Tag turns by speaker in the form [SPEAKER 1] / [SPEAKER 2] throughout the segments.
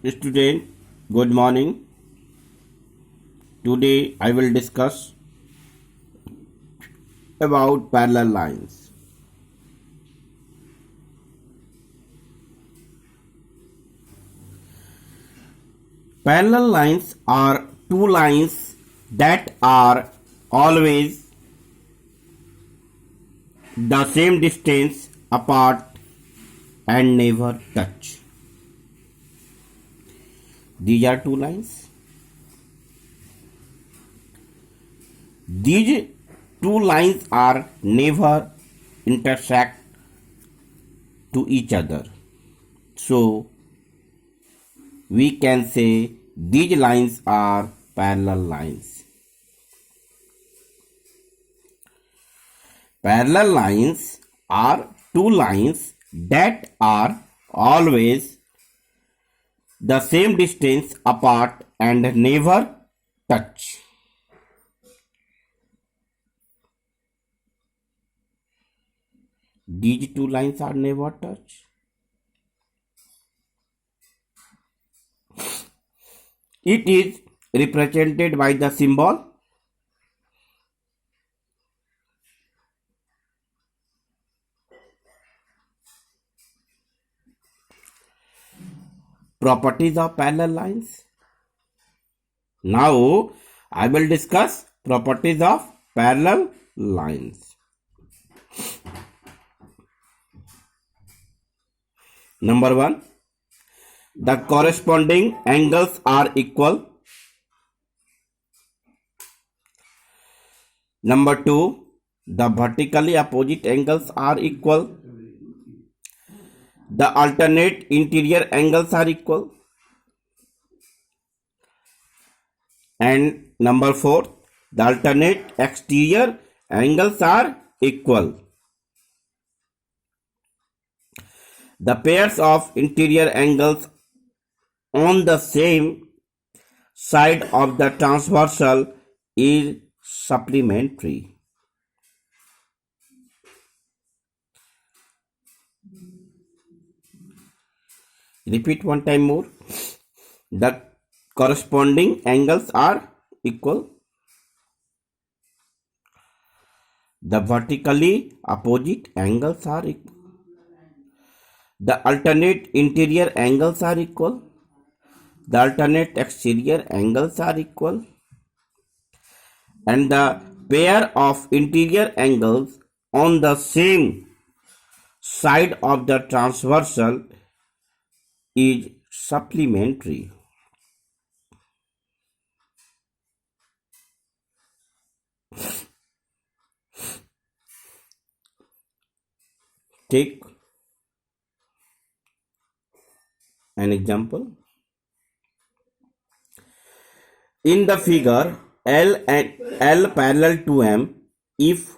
[SPEAKER 1] Student, good morning. Today I will discuss about parallel lines. Parallel lines are two lines that are always the same distance apart and never touch. These are two lines. These two lines are never intersect to each other. So we can say these lines are parallel lines. Parallel lines are two lines that are always the same distance apart and never touch. These two lines are never touch. It is represented by the symbol properties of parallel lines. Now I will discuss properties of parallel lines. Number 1, the corresponding angles are equal. Number 2, the vertically opposite angles are equal. The alternate interior angles are equal. And number 4, the alternate exterior angles are equal. The pairs of interior angles on the same side of the transversal is supplementary. Repeat one time more. The corresponding angles are equal. The vertically opposite angles are equal. The alternate interior angles are equal. The alternate exterior angles are equal. And the pair of interior angles on the same side of the transversal is supplementary. Take an example. In the figure, L parallel to M if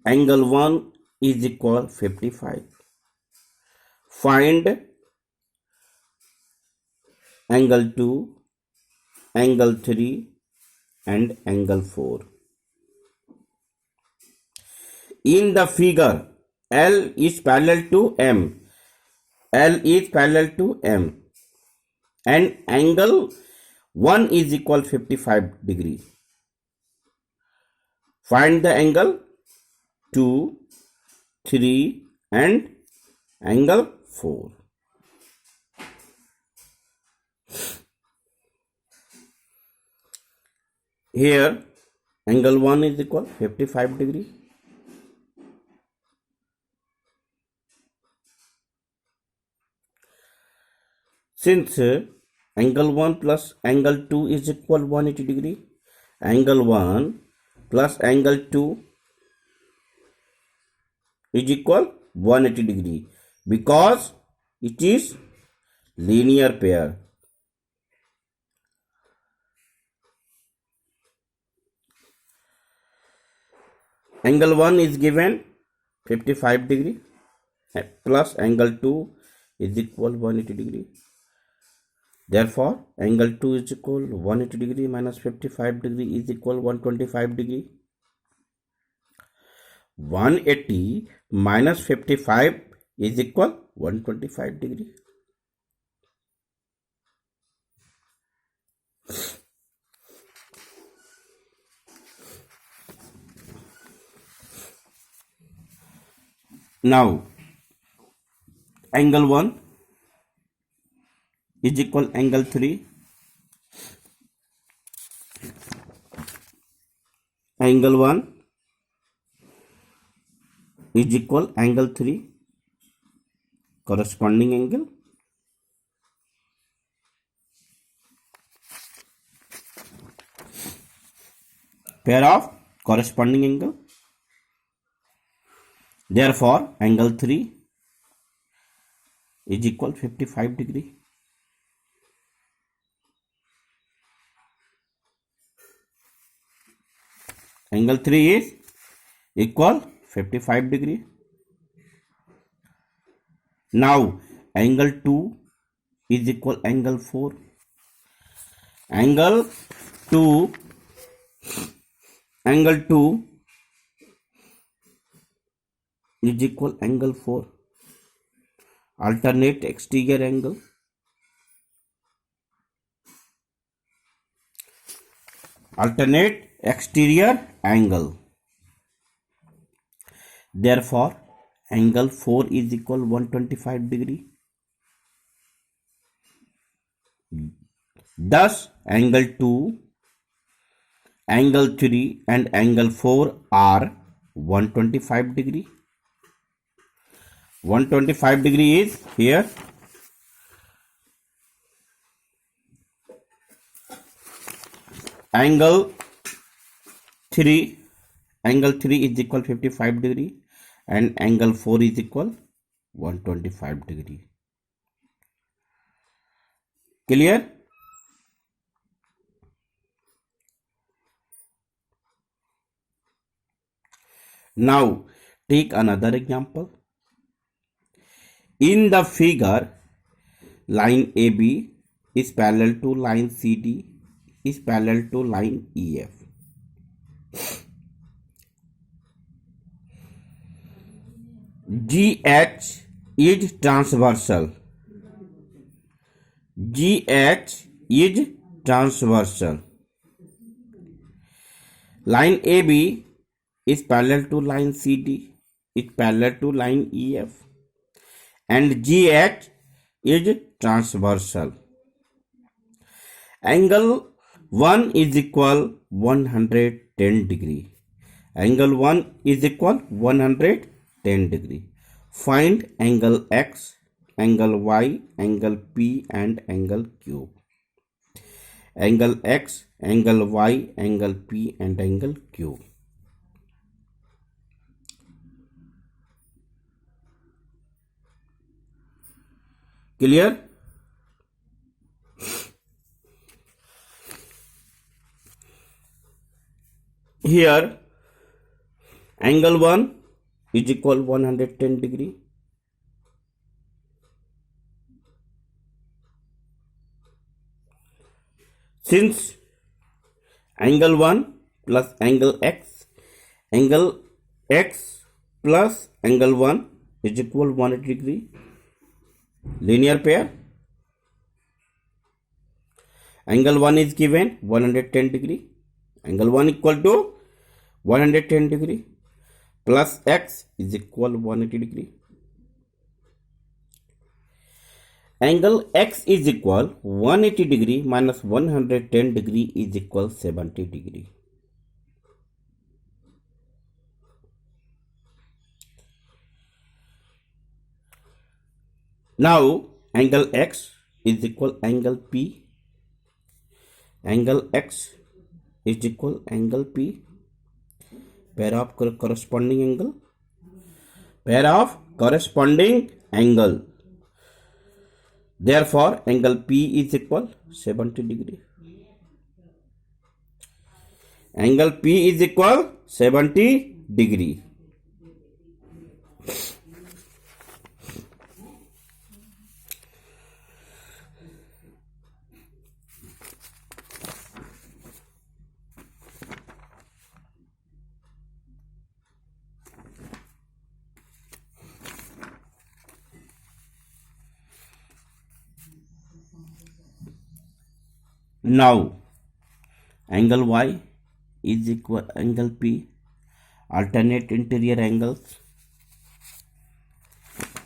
[SPEAKER 1] angle 1 is equal 55. Find angle 2, angle 3 and angle 4. In the figure, L is parallel to M. L is parallel to M and angle 1 is equal 55 degree. Find the angle 2, 3 and angle 4. Here angle 1 is equal 55 degree. Since angle 1 plus angle 2 is equal 180 degree, angle 1 plus angle 2 is equal 180 degree because it is linear pair. Angle 1 is given 55 degree plus angle 2 is equal 180 degree. Therefore, angle 2 is equal 180 degree minus 55 degree is equal 125 degree. 180 minus 55 is equal 125 degree. Now angle 1 is equal angle 3. Angle 1 is equal angle 3, corresponding angle. Pair of corresponding angle. Therefore angle 3 is equal 55 degree. Angle 3 is equal 55 degree. Now angle 2 is equal angle 4. Angle 2 is equal angle 4. Alternate exterior angle. Alternate exterior angle. Therefore angle 4 is equal 125 degree. Thus angle 2, angle 3 and angle 4 are 125 degree. 125 degree is here. Angle 3 is equal 55 degree and angle 4 is equal 125 degree. Clear? Now take another example. In the figure, line AB is parallel to line CD is parallel to line EF. GH is transversal. GH is transversal. Line AB is parallel to line CD is parallel to line EF. And GH is transversal. Angle 1 is equal 110 degree. Angle 1 is equal 110 degree. Find angle X, angle Y, angle P and angle Q. Angle X, angle Y, angle P and angle Q. Clear? Here angle 1 is equal 110 degree. Since angle 1 plus angle X plus angle 1 is equal 180 degree. Linear pair. Angle 1 is given 110 degree. Angle 1 equal to 110 degree plus X is equal 180 degree. Angle X is equal 180 degree minus 110 degree is equal 70 degree. Now angle X is equal angle P. Angle X is equal angle P. Pair of corresponding angle. Pair of corresponding angle. Therefore angle P is equal 70 degree. Angle P is equal 70 degree. Now angle Y is equal angle P. Alternate interior angles.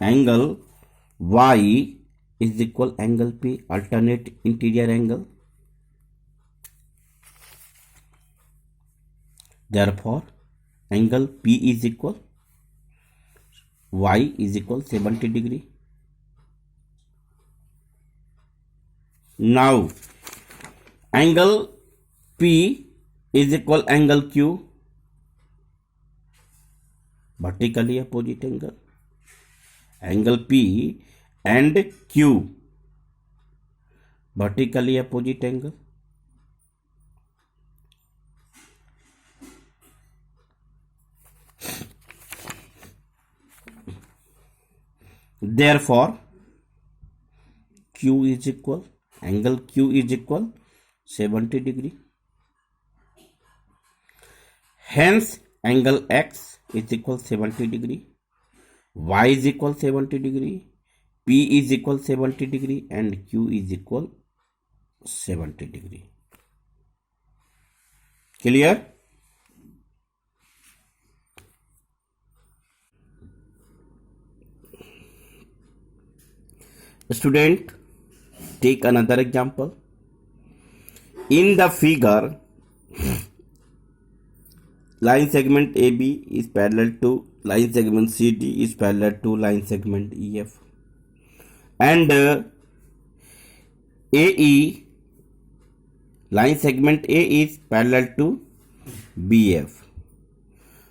[SPEAKER 1] angle y is equal angle P, alternate interior angle. Therefore, angle P is equal y is equal 70 degree. Now, angle P is equal angle Q, vertically opposite angle. Angle P and Q, vertically opposite angle. Therefore, Q is equal, angle Q is equal 70 degree. Hence, angle X is equal 70 degree, Y is equal 70 degree, P is equal 70 degree, and Q is equal 70 degree. Clear? Student, take another example. In the figure, line segment AB is parallel to line segment CD is parallel to line segment EF, and AE, line segment A is parallel to BF.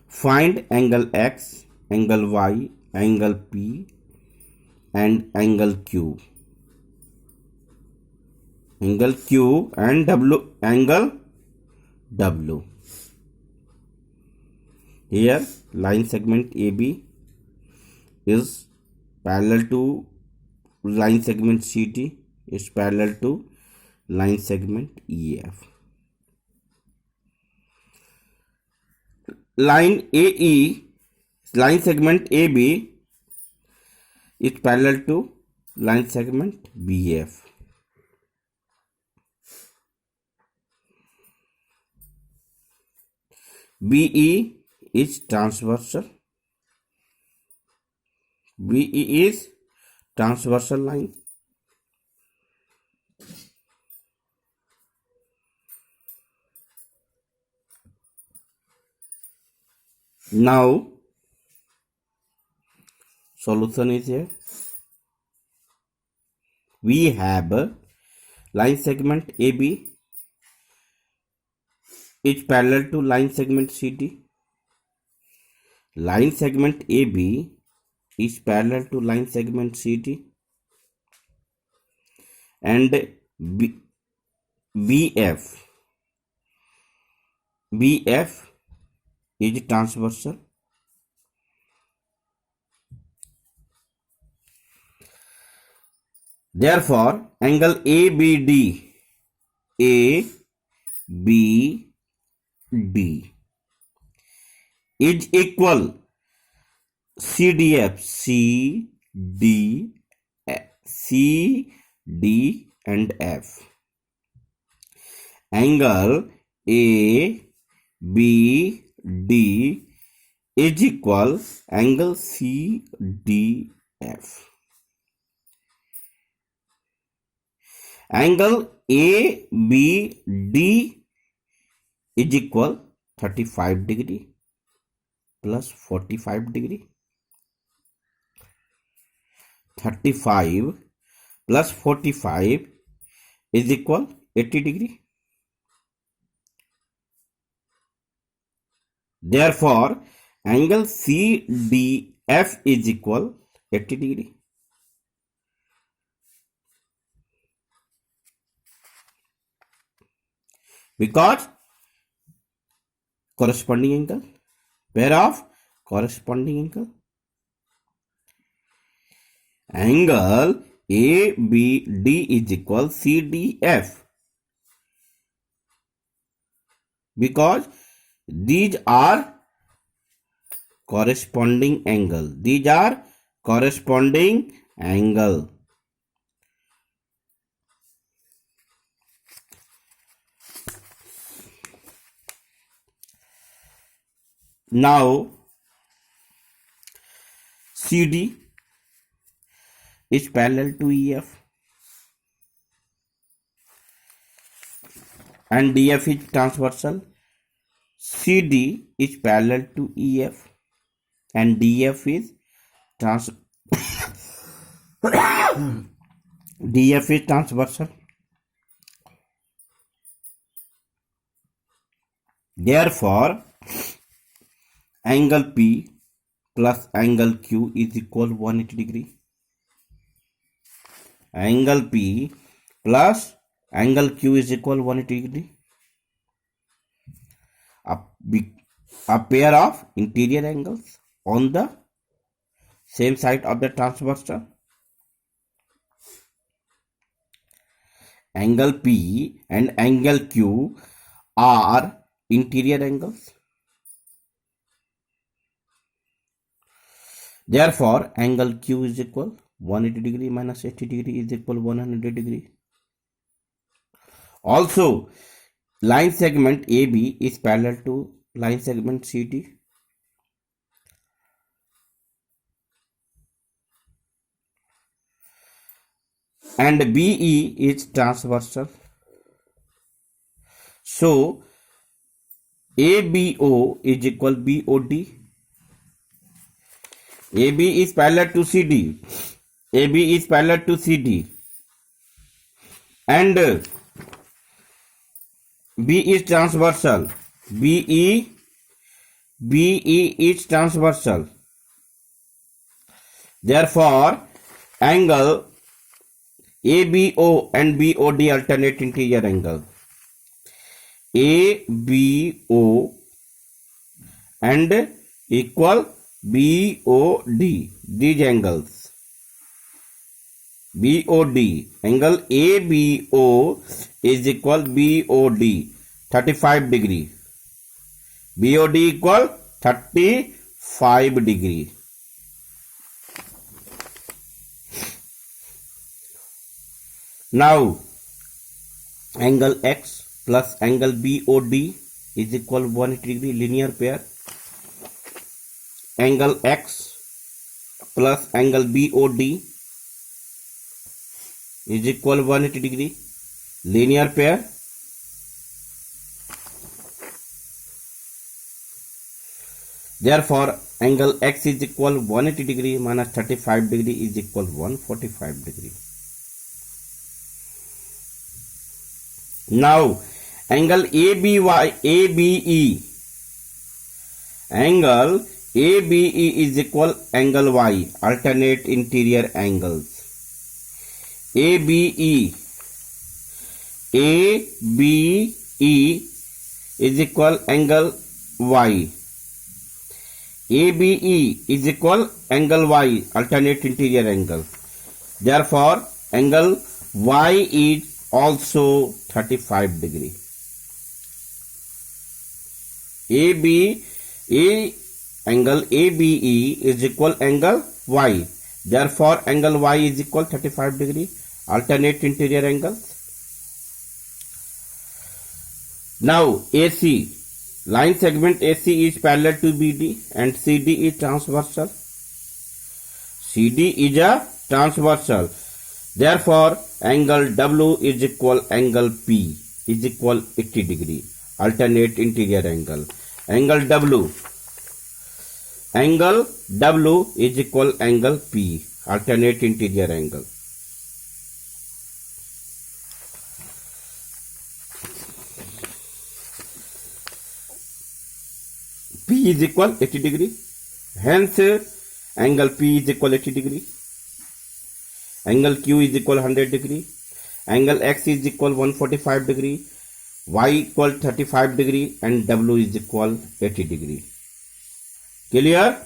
[SPEAKER 1] Find angle X, angle Y, angle P, and angle Q. Angle Q and W, angle W. Here, line segment AB is parallel to line segment CD is parallel to line segment EF. Line AE, line segment AB is parallel to line segment BF. BE is transversal. BE is transversal line. Now, solution is here. We have line segment AB is parallel to line segment CD. Line segment AB is parallel to line segment CD, and BF is transversal. Therefore, angle ABD is equal CDF, CD and F. Angle ABD is equal angle CDF. Angle ABD is equal 35 degree plus 45 degree. 35 plus 45 is equal 80 degree. Therefore, angle CDF is equal 80 degree. Because corresponding angle, pair of corresponding angle. Angle ABD is equal CDF, because these are corresponding angle. These are corresponding angle. Now, CD is parallel to EF and DF is transversal. CD is parallel to EF and DF is DF is transversal. Therefore, angle P plus angle Q is equal 180 degree. Angle P plus angle Q is equal 180 degree. A pair of interior angles on the same side of the transversal. Angle P and angle Q are interior angles. Therefore, angle Q is equal 180 degree minus 80 degree is equal 100 degree. Also, line segment AB is parallel to line segment CD. And BE is transversal. So, ABO is equal BOD. AB is parallel to CD. AB is parallel to CD. And B is transversal. BE is transversal. Therefore, angle ABO and BOD alternate interior angle. ABO and equal BOD. These angles. BOD. Angle ABO is equal BOD 35 degree. BOD equal 35 degree. Now, angle X plus angle BOD is equal 180 degree linear pair. Angle X plus angle BOD is equal 180 degree linear pair. Therefore, angle X is equal 180 degree minus 35 degree is equal 145 degree. Now, angle ABE. Angle ABE is equal angle Y, alternate interior angles. ABE is equal angle Y. ABE is equal angle Y, alternate interior angle. Therefore, angle Y is also 35 degree. Angle ABE is equal angle Y. Therefore, angle Y is equal 35 degree, alternate interior angles. Now, AC. Line segment AC is parallel to BD and CD is transversal. CD is a transversal. Therefore, angle W is equal angle P is equal 80 degree, alternate interior angle. Angle W is equal angle P, alternate interior angle. P is equal 80 degree. Hence, angle P is equal 80 degree. Angle Q is equal 100 degree. Angle X is equal 145 degree. Y equal 35 degree and W is equal 80 degree. Clear?